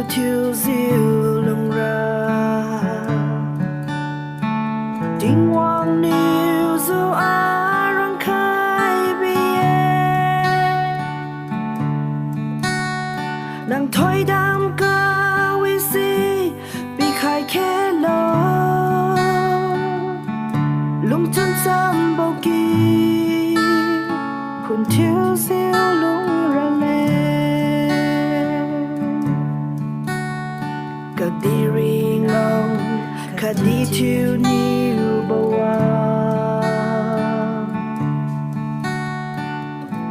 thiêu diêu lung ra tình hoàng niu dù ai răng khai bia nàng thôi đam ca vi si bị khai khé lo lung chân sam bao kỳคุณthiêu diêu lung ra lệคดีรีงงคดีทิวนิวบวา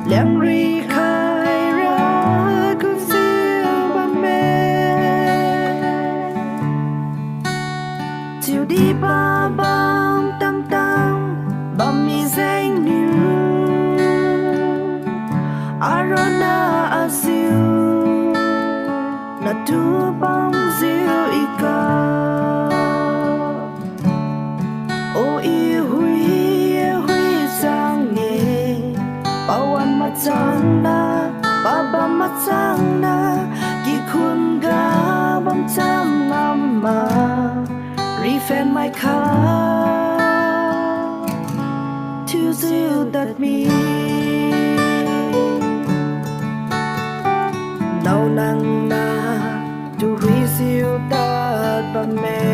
เลี้ยงรีคายรักกุเสียวบันเมทิวดีบ้าบังตั้มตั้มบัมมีเซงนิวอารนาอาซิวนาดูบังซิวอีกาโออีหุยหุยจังเงปาวันมาจังนาปาบามาจังนากี่คุณกาบังจำงำมารีแฟนไม่ขาto seal that me nau nang na to reseal that but me